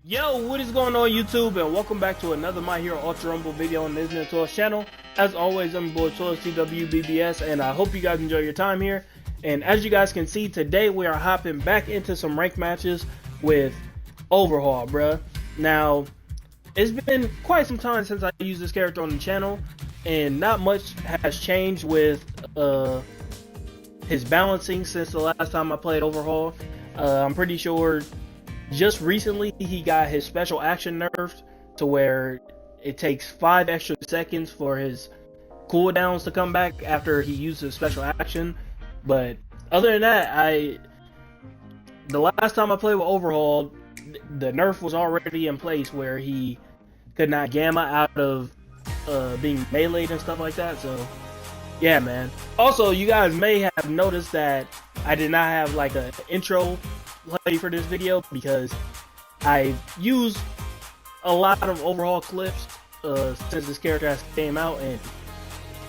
Yo, what is going on YouTube, and welcome back to another My Hero Ultra Rumble video on the Isn't It Toys channel. As always, I'm your boy Toys TWBBS, and I hope you guys enjoy your time here. And as you guys can see, today we are hopping back into some ranked matches with Overhaul, bruh. Now, it's been quite some time since I used this character on the channel, and not much has changed with his balancing since the last time I played Overhaul. I'm pretty sure just recently he got his special action nerfed to where it takes 5 extra seconds for his cooldowns to come back after he uses special action. But other than that, the last time I played with Overhaul, the nerf was already in place where he could not gamma out of being meleeed and stuff like that. So yeah, man. Also, you guys may have noticed that I did not have like an intro play for this video because I used a lot of Overhaul clips since this character has came out, and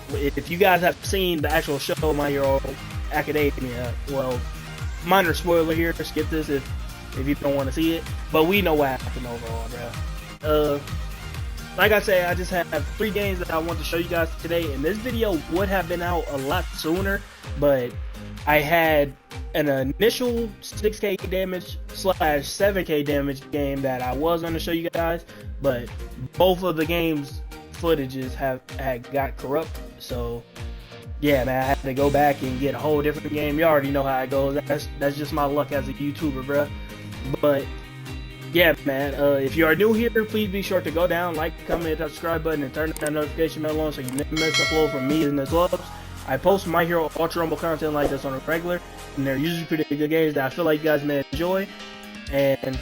if you guys have seen the actual show My Hero Academia, well, minor spoiler here, skip this if you don't want to see it, but we know what happened Overhaul, bro. Like I said, I just have 3 games that I want to show you guys today, and this video would have been out a lot sooner, but I had an initial 6k damage / 7k damage game that I was going to show you guys, but both of the games footages had got corrupt. So yeah, man, I had to go back and get a whole different game. You already know how it goes. That's just my luck as a YouTuber, bro. But yeah, man, if you are new here, please be sure to go down, like, comment, hit that subscribe button, and turn that notification bell on so you never miss a upload from me and the clubs. I post My Hero Ultra Rumble content like this on a regular, and they're usually pretty good games that I feel like you guys may enjoy. And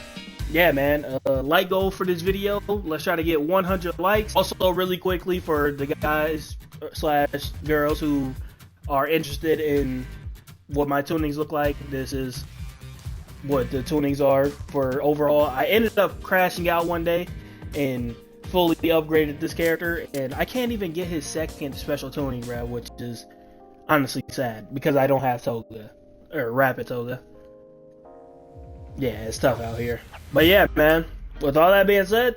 yeah, man, like goal for this video, let's try to get 100 likes. Also, really quickly, for the guys / girls who are interested in what my tunings look like, this is what the tunings are for Overhaul. I ended up crashing out one day and fully upgraded this character, and I can't even get his second special tuning, bro, which is honestly sad because I don't have Toga or Rapid Toga. Yeah, it's tough out here. But yeah, man, with all that being said,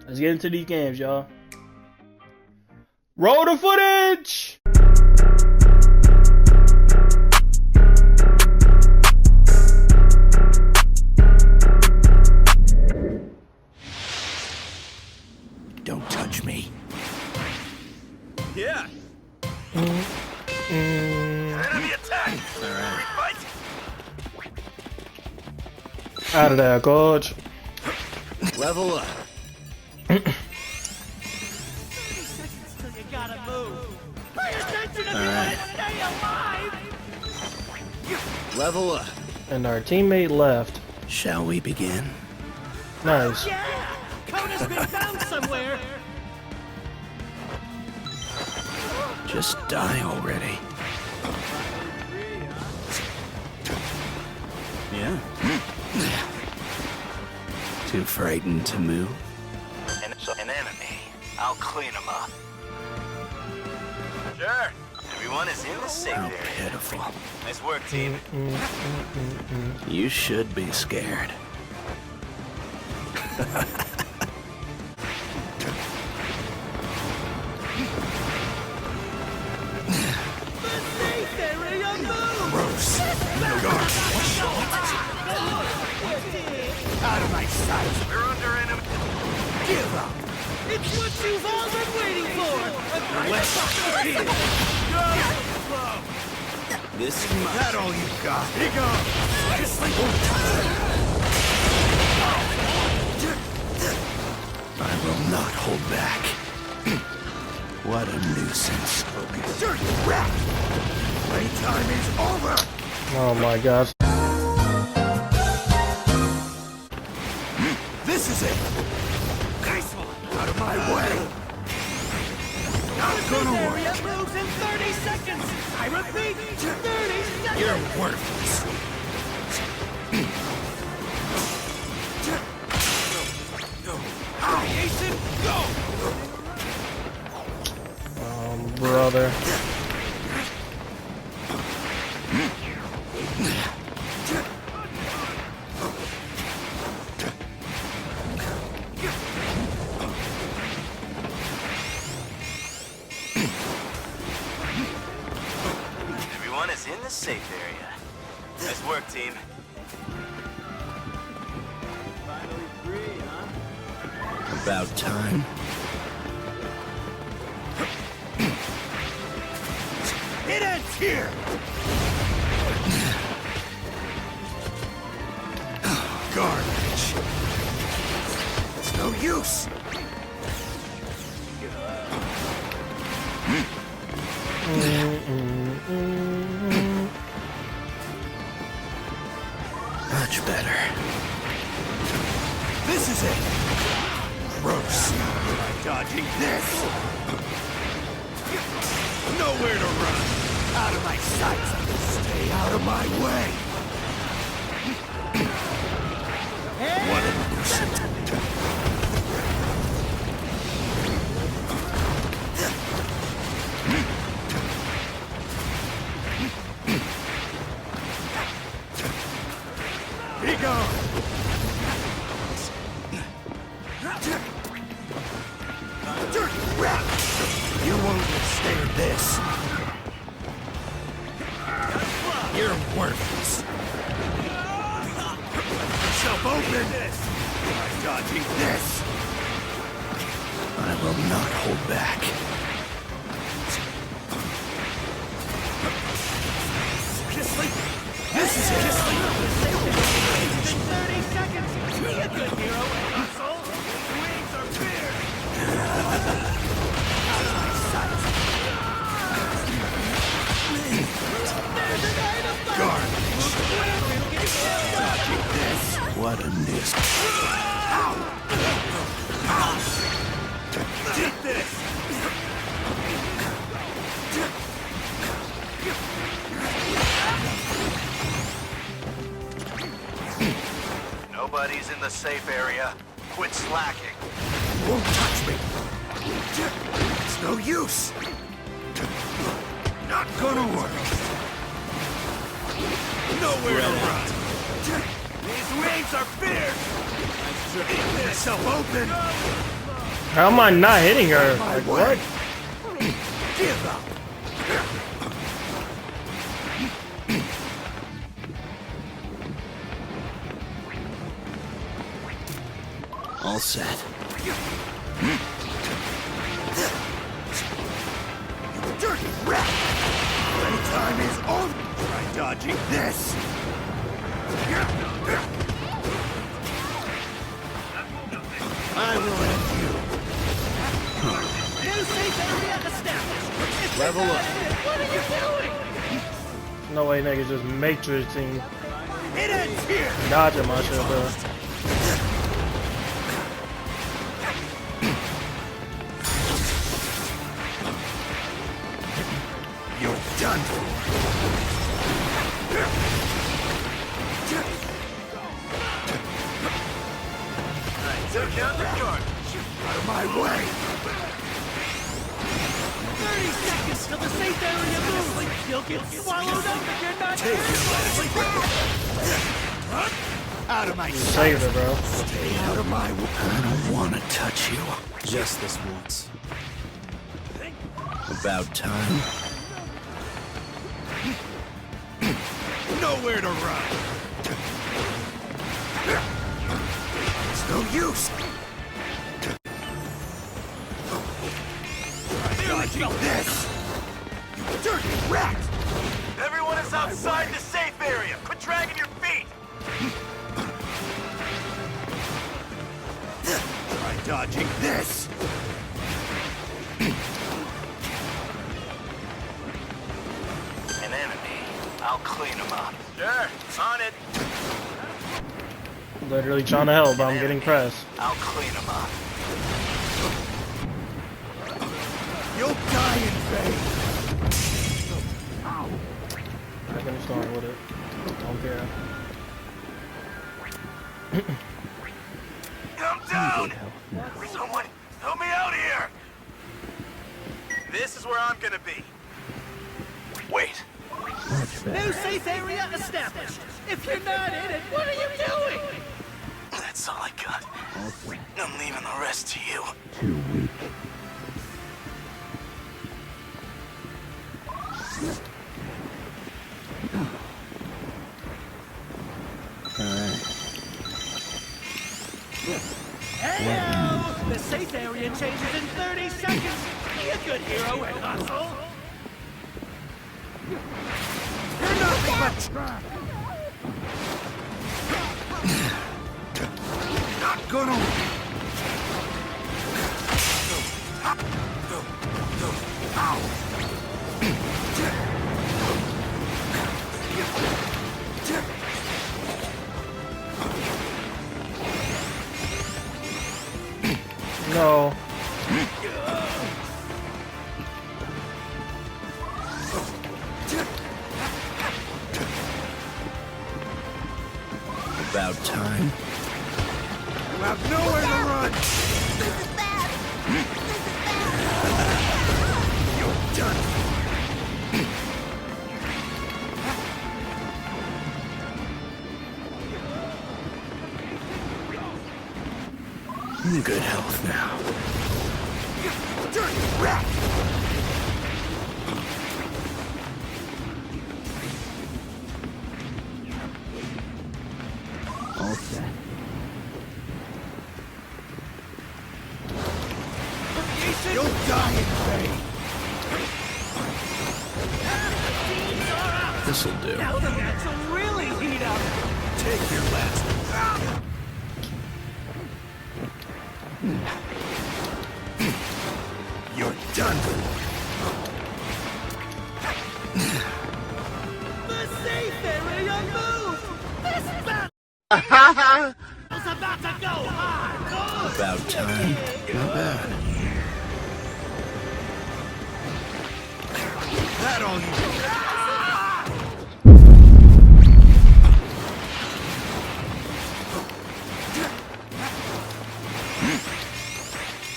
let's get into these games, y'all. Roll the footage! Don't touch me. Yeah. Enemy attack. All right. Out of there, coach. Level up. You gotta move. Pay attention if you want to stay alive. Level up. And our teammate left. Shall we begin? Nice. Yeah, Kona's been found somewhere. Just die already. Yeah. Too frightened to move? An enemy. I'll clean him up. Sure. Everyone is in the safe How area. pitiful. Nice work, team. You should be scared. Gross. Out of my sight. We're under enemy. Give up. It's what you've all been waiting for. This is that all you got. Here you go. I will not hold back. What a nuisance. Dirty rat. Playtime is over. Oh my gosh. This is it. Nice one. Out of my way. Not gonna work. Area moves in 30 seconds. I repeat, 30 seconds. You're worthless. Jason, go. Brother. safe area. Nice work, team. Finally free, huh? About time. It ends here! Garbage. It's no use. Much better. This is it. Gross. Dodging this. Nowhere to run. Out of my sight. Stay out of my way. What a nuisance. Be gone. Dirty rat. You won't withstand this. You're worthless. Yourself open. By dodging this. I will not hold back. This is it. 30 seconds! Be a good hero, asshole! Wings are feared! There's an item bomb! Garbage. Dodging this. What a nuisance. Take this. Nobody's in the safe area. Quit slacking. Won't touch me. It's no use. Not gonna work. Nowhere to run. These wings are fierce. Keep yourself open. How am I not hitting her? My Like, way. what? Give up. All set. Dirty rat! Playtime is on! Try dodging this! I will end you. New safe area established! If Level you're up. not in it, what are you doing? No way niggas just matrixing, It ends here! dodging my shit, bro. You're done for. Took out the garbage. Out of my way! 30 seconds till the safe area moves! You'll get swallowed up if you're not Take it, out of my sight! Saved it, bro. Stay out of my way! I don't want to touch you. Just this once. About time. Nowhere to run! It's no use! Dodging this! You dirty rat! Everyone is outside the safe area. Quit dragging your feet. Try dodging this! An enemy. I'll clean them up. Sure, on it. Literally trying to help, but I'm getting pressed. I'll clean them up. You'll die in vain! I'm gonna start with it. Don't care. Come down! Someone, help me out here! This is where I'm gonna be. Wait. New safe area established! If you're not in it, what are you doing? That's all I got. I'm leaving the rest to you. Too weak. Hey-o! The safe area changes in 30 seconds. Be a good hero and hustle. You're nothing but trash. Not gonna. No. About time. You have nowhere to run. This is bad. You're done. Good health now. Dirty rat. All set. You'll die in vain. This'll do. Now the match will really heat up. Take your last. You're done. The safe area moved. This battle's about to go hard. About time. Not bad. That all you.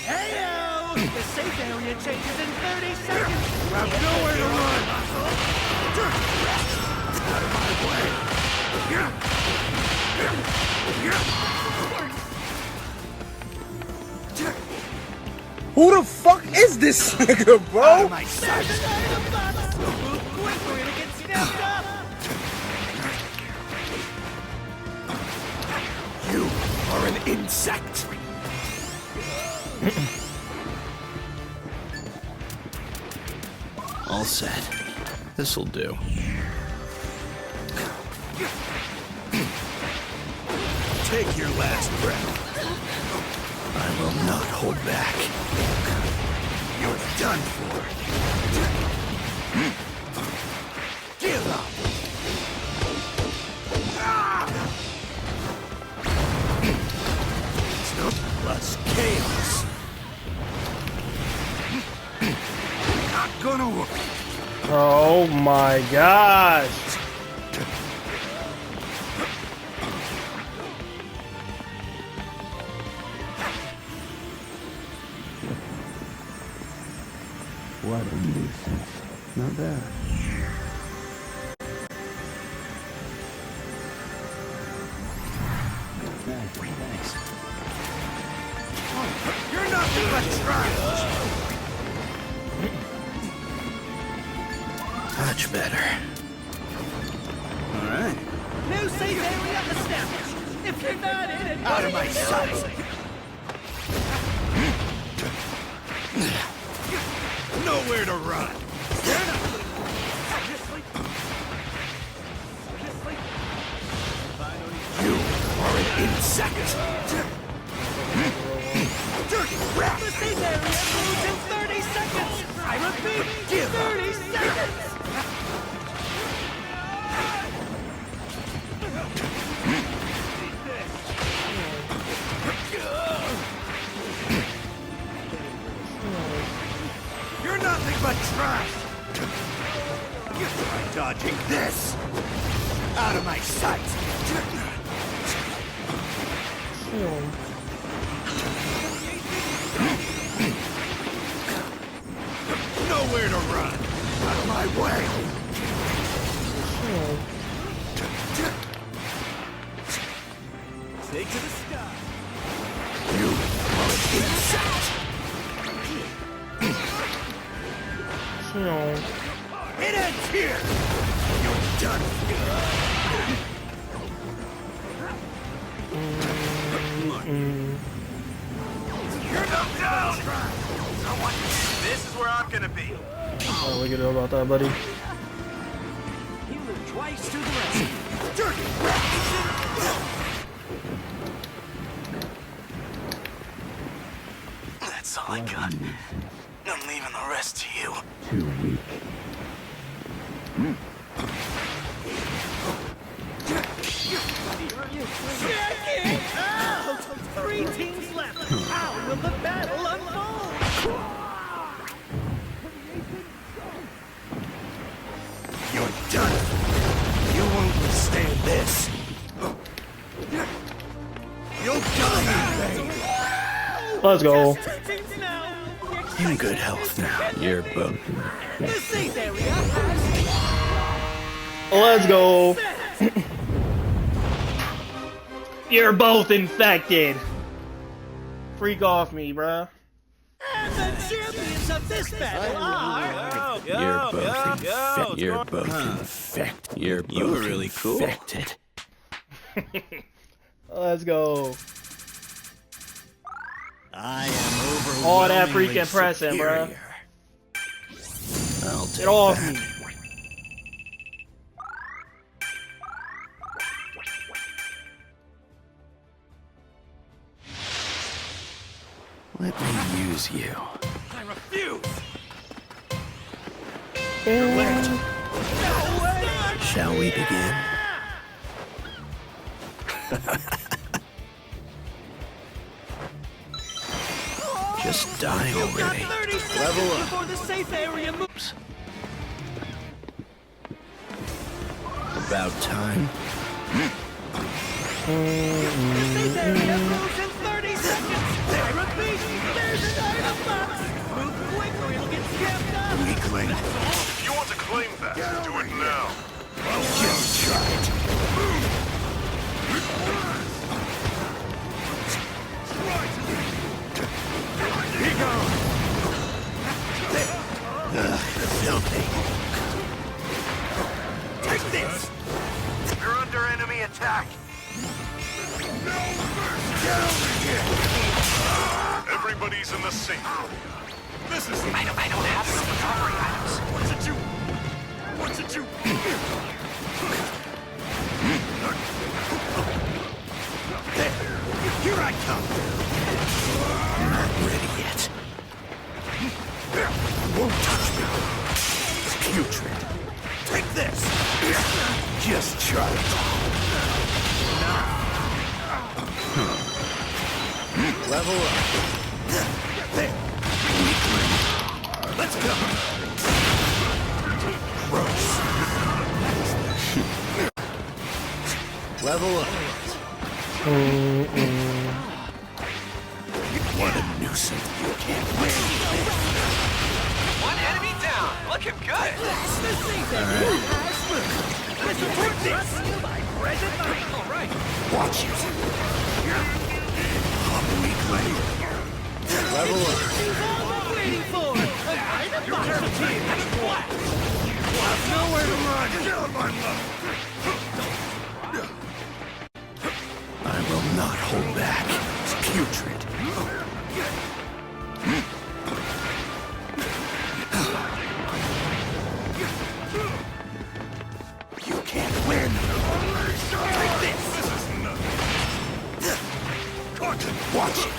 Hey-o! The safe area changes in 30 seconds. You have nowhere to run. Out of my way. Who the fuck is this nigga, Out bro? of my sight. There's an item box. Move quick or it'll get snapped up. You are an insect. All set. This'll do. Take your last breath. I will not hold back. You're done for. Give up. Plus chaos. Not gonna work. Oh my gosh. What a nuisance. Not bad. Thanks. You're nothing but trash. Much better. All right. New safe area established. If you're not in it, Out of my sight. Nowhere to run. You are an insect. Dirty rat. The safe area moves in 30 seconds. I repeat, Give up. 30 seconds. You're nothing but trash. Try dodging this. Out of my sight. Nowhere to run. Out of my way. Take to the sky. You are an insect. It ends here. You're done. knocked down! This is where I'm gonna be. Oh, we get know about that, buddy. Healer twice to the rescue. That's all I got. I'm leaving the rest to you. Too weak. Out! 3 teams left. How will the battle unfold? You're done. You won't withstand this. You'll die. Let's go. 2 teams now. In good health now. You're both. The safe area has Let's go. You're both infected. Freak off me, bruh. and the champions of this battle are... You're both infected. You're both infected. You're both you were really cool. Infected. Let's go. I am overwhelmingly All that freaking pressing, bruh. I'll take Get off that. me. Let me use you. I refuse. Shall we begin? Just die You've got already. 30 seconds before the safe area moves. About time. The safe area moves in 30 seconds. I repeat, there's an item box. Move quick or you'll get jammed up. Weakling. If you want to claim that, do it now. Just try it. Filthy. Take this. You're under enemy attack. Everybody's in the safe. This is. I don't have enough recovery items. What's it do? What's it do? Here I come. Not ready yet. Won't touch me. It's putrid. Take this. Just try it. Level up. There. Weakling. Let's go. Gross. Level up. What a nuisance. You can't win. One enemy down. Looking good. The safe area has moved. Listen to this. By present night. All right. Watch it. Weakling. Level up. She's all we're waiting for. An item box appears. Nowhere to run. I will not hold back. It's putrid. You can't win. Take this. This is nuts. Watch it.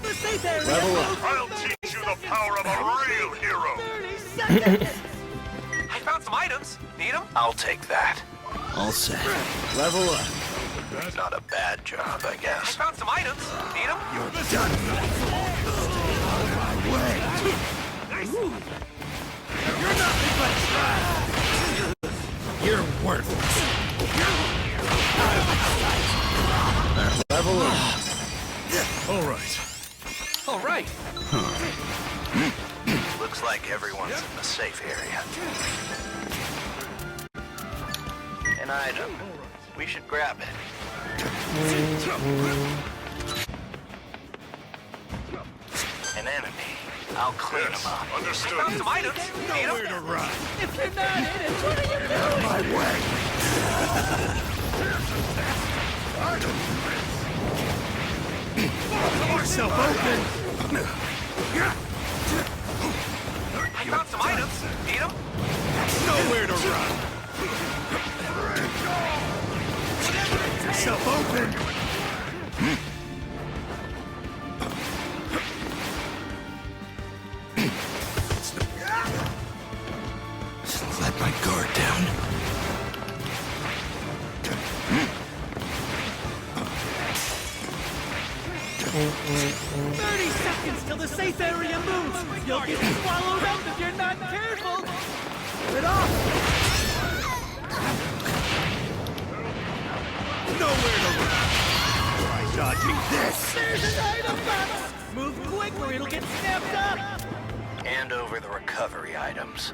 The safe area Level up. moves in I'll 30 teach you the seconds. power of a real hero. 30 seconds. I found some items. Need them? I'll take that. All set. Level up. Not a bad job, I I guess. found some items. Need them? You're done. Out of my way. You're nothing but trash. You're worthless. Level up. All right. Looks like everyone's in the safe area. An item. We should grab it. An enemy. I'll clean him up. Understood. I found some items. Need them? to run. If you're not in it, what are you doing? My way. Yourself open. I found some items. Need them? Nowhere to run. Yourself open. Let my guard down. 30 seconds till the safe area moves. You'll get swallowed up if you're not careful. Get off. Nowhere to run. Try dodging this. There's an item box. Move quick or it'll get snapped up. Hand over the recovery items.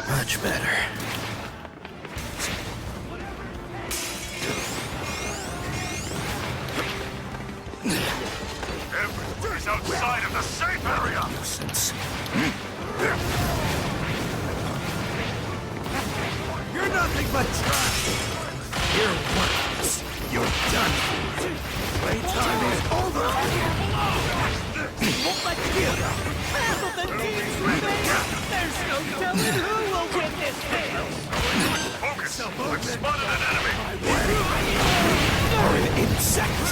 Much better. Everybody's outside of the safe area. Nuisance. You're nothing but trash. You're worthless. You're done. Playtime is over. Half of the teams remain. There's no telling who will win this battle. Focus. We've spotted an enemy. Or an insect.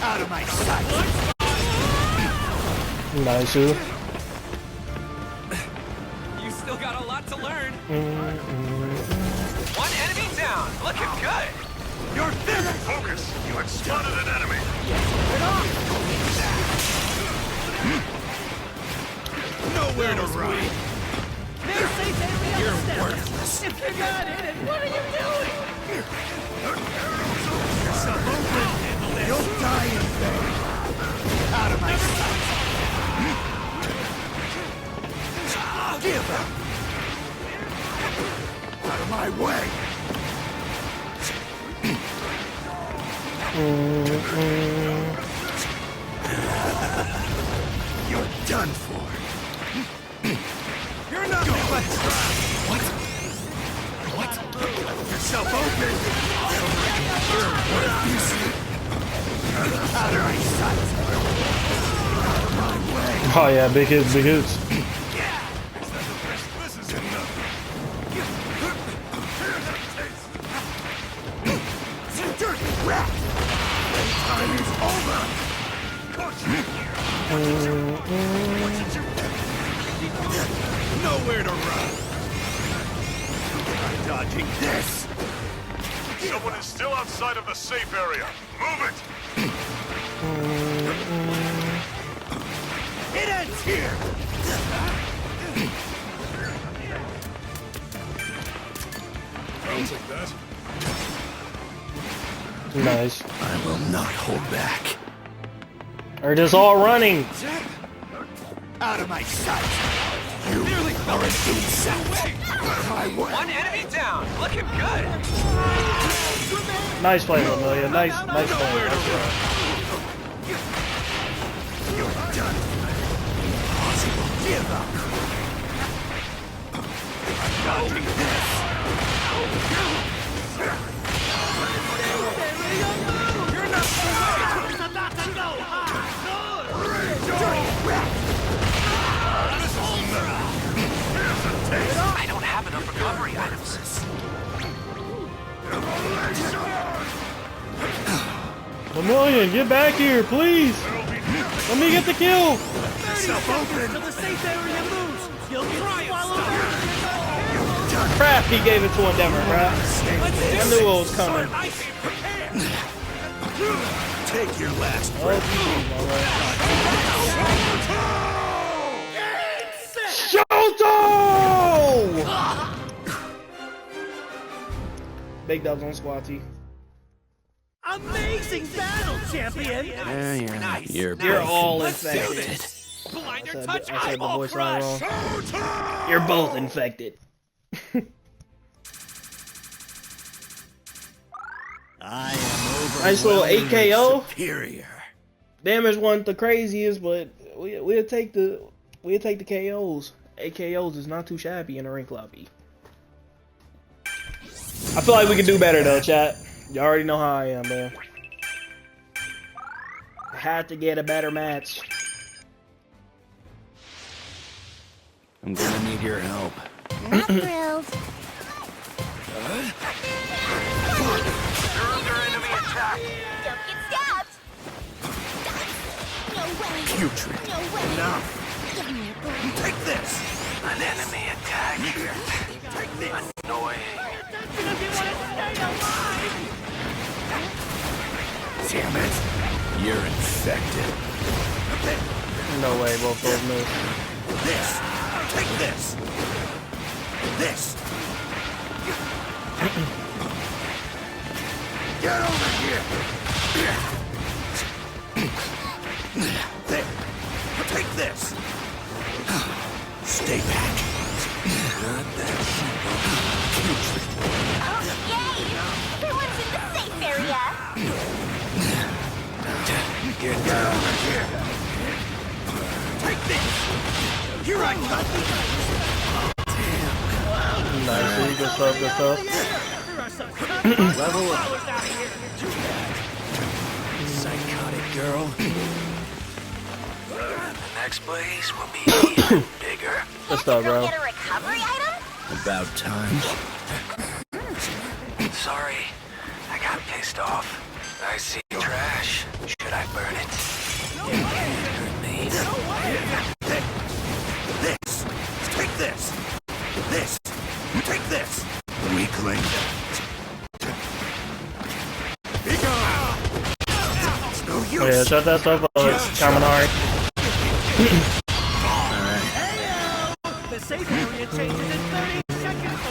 Out of my sight. Nice. You still got a lot to learn. One enemy down. Looking good. You're there. Focus. You have spotted an enemy. Nowhere to run. There's safe area. You're worthless. If you're not in it, what are you doing? Yourself open. You'll die in vain. Out of my sight. Give up. Out of my way. You're done for. You're nothing but trash. What? Yourself open. You're worthless. Out of my sight. Out of my way. Oh yeah, big hits, big hits. This is enough. Dirty rat. Time is over. Nowhere to run. I'm dodging this. Someone is still outside of the safe area. Move it. It ends here. I'll take that. Nice. I will not hold back. They're just all running. Out of my sight. You are an insect. Out of my way. One enemy down. Looking good. Nice play, Amelia. Nice play. Nowhere to run. You're done. Impossible. Give up. I'm dodging this. You're not I don't have enough recovery items. Amelia, get back here, please. Let me get the kill. yourself open. Till the safe area moves. You'll get swallowed up. Crap, he gave it to Endeavor, crap. I knew it was coming. Take your last Oh, breath. Shoto! Big dubs on Squatty. Amazing battle, champion. Nice. You're all infected. Blinder I touch said the eyeball voice crush. line wrong. You're both infected. I am Nice little 8 KO. superior. Damage wasn't the craziest, but we'll take the KOs. 8 KOs is not too shabby in a rank lobby. I feel like we can do better though, chat. You already know how I am, man. I had to get a better match. I'm gonna need your help. Not thrilled. You're under enemy attack. Don't get stabbed. No way. Putrid. No way. Enough. Give me a break. Take this. An enemy attack. Take this. Annoying. Damn it. You're infected. No way, both those moves. This. Take this. This. Get over here. There. Take this. Stay back. Not that putrid. Yay! Everyone's in the safe area. Get over here. Take this. Here I come. Nice, good stuff, good stuff. Level up. Psychotic girl. The next blaze will be even bigger. Good stuff, bro. Get a recovery item? About time. Sorry, I got pissed off. I see trash. Should I burn it? It can't hurt me. This. Take this. This. Take this. Weakling. Be gone. It's no use. Oh, yeah, shut that stuff up, Kaminari. The safe area changes in 30 seconds.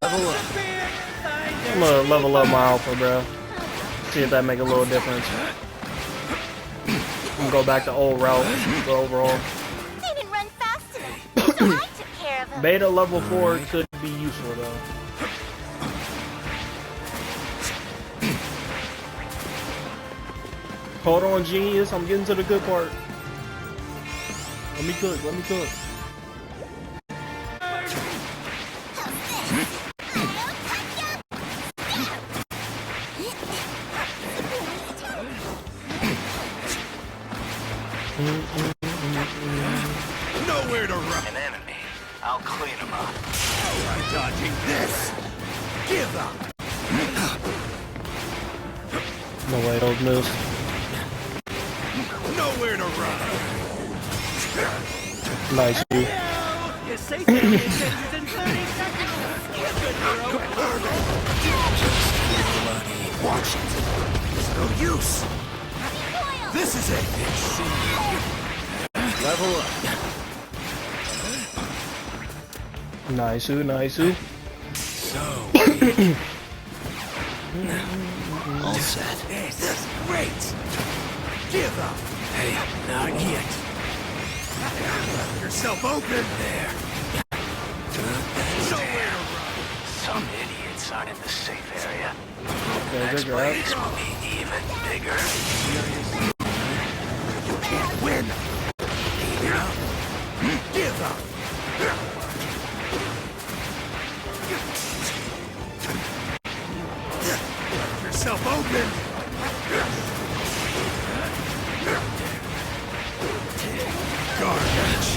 Level up. I'm gonna level up my alpha, bro. See if that make a little difference. I'm gonna go back to old route, the overall. They didn't run fast enough, so I took care of them. Beta level 4 could be useful though. Hold on, genius. I'm getting to the good part. Let me cook. Let me cook. Nowhere to run. An enemy. I'll clean him up. Try dodging this. Give up. No way, those moves. Nowhere to run. Nice, dude. The safe area changes in 30 seconds. Good hero. Watch it. It's no use. This is it. Level up. Nice, nice. So. All set. This is great. Give up. Hey, not yet. Left yourself open. There. Nowhere to run. Some idiots aren't in the safe area. Okay, Next good grab. blaze will be even bigger. You can't win. Give up. Left yourself open. Garbage.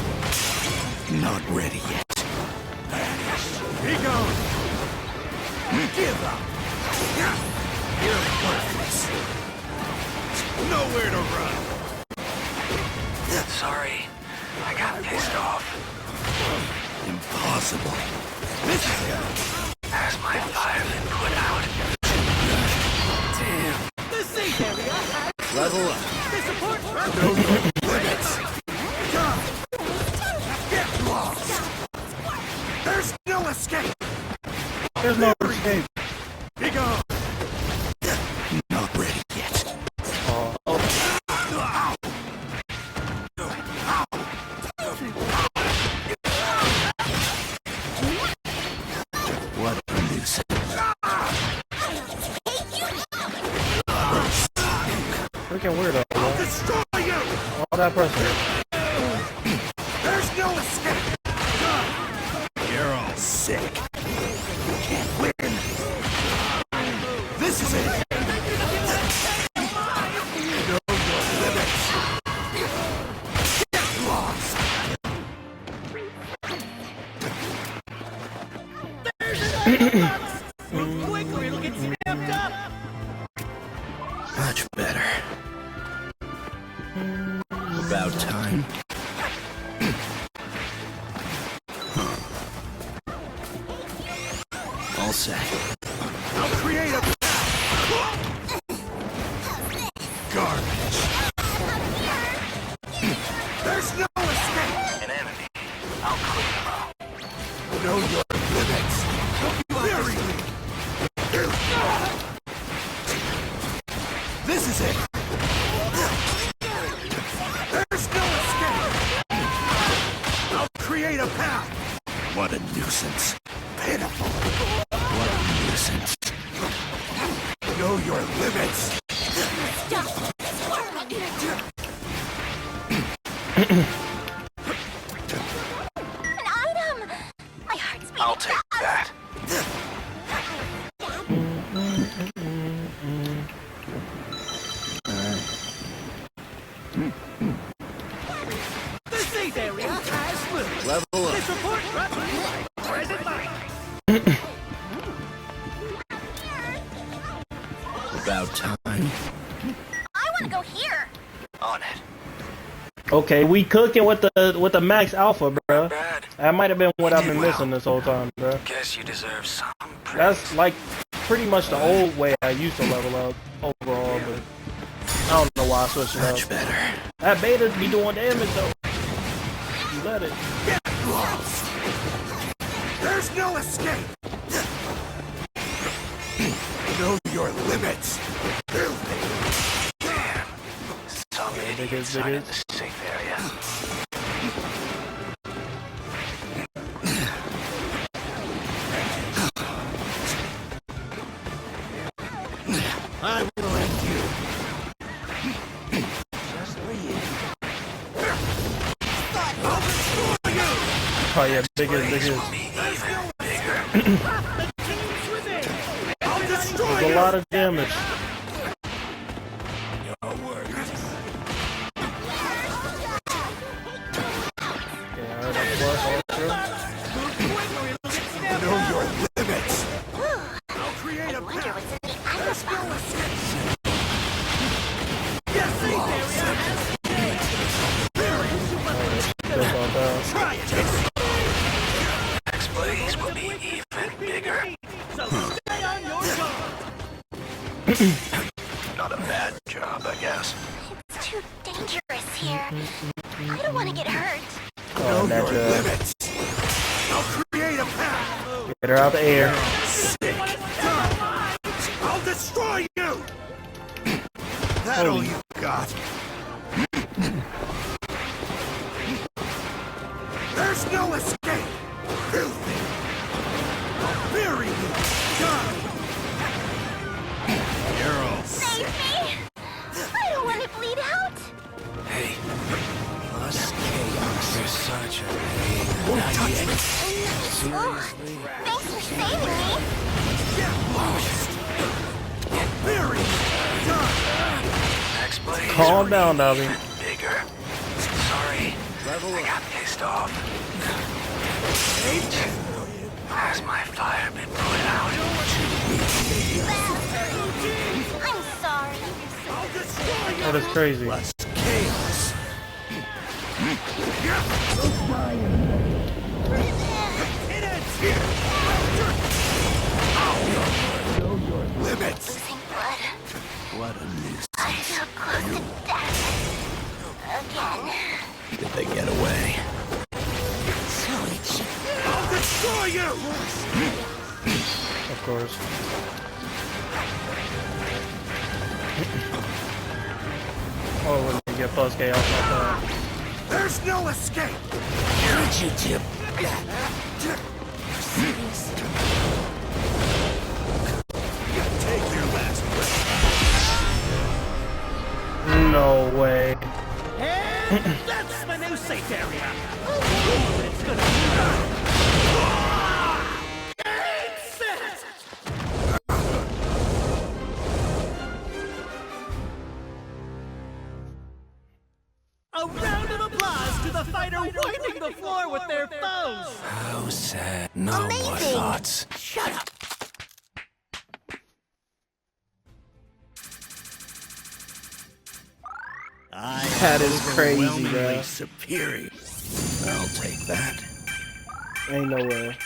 Not ready yet. Be gone. Give up. You're worthless. Nowhere to run. Sorry, I got pissed off. Impossible. This is it. Has my fire been put out? Damn. The safe area has Level up. the support truck. Come. Get lost. There's no escape. There's no escape. Be gone. Not ready yet. What a nuisance. Freaking weirdo, bro. Destroy you. All that pressure. There's no escape. You're all sick. You can't win. This is it. Know your limits. Get lost. Move quick or it'll get snapped up. Much better. About time. All set. I'll create a garbage. There's no escape. An enemy. I'll clean them out. Know your limits. Bury me. This is it. There's no escape. I'll create a path. What a nuisance. Pitiful. What a nuisance. Know your limits. An item! My heart's beating I'll take that. The safe area has moved. Level up. This report brought to you by Present Mind. About time. I want to go here. On it. Okay, we cooking with the max alpha, bro. Bad. That might have been what I've You been did missing this whole time, bro. Guess you deserve some praise. That's like pretty much the old way I used to level up overall, but I don't know why I switched it up. Much better. That beta be doing damage though. You let it. Get lost. There's no escape. Know your limits. Damn. Some idiot biggest. started the safe area. I will end you. I'll destroy you. Oh yeah, biggest. Be even bigger. I'll destroy There's a you. lot of damage. Yeah, alright, that's plus all through. Move quick or it'll get snapped Know up. your limits. I'll create a Wonder path. what's in the item box. Get lost. Just all down. Try it. Next blaze will be even bigger. So stay on your guard. Not a bad job, I guess. It's too dangerous here. I don't want to get hurt. Oh, Know your natural. limits. I'll create a path. Get her out the air. Sick. I'll destroy you. That all you got? There's no escape. Filthy. I'll bury you. Die. You're all Save me! I don't want to bleed out. Hey. Plus chaos. You're such a pain. Won't touch me. Oh, thanks for saving me. Get lost. Bury you. Die. Next blaze Calm will down, be Dobby. even bigger. Sorry, I got pissed off. Has my fire been put out? I'm sorry. I'll destroy you. Oh, that's crazy. Chaos. Know your limits. Losing blood. What a nuisance. I feel close to death. Again. Did they get away? I'll destroy you. Of course. Oh, when you get plus chaos like that. There's no escape. Aren't you, Tip? Take your last breath. No way. And that's my new safe area. It's gonna be set. a fighter wiping the floor with their foes. How sad. No more Amazing. thoughts. Shut up. That is crazy, bro. Superior. I'll take that. Ain't no way.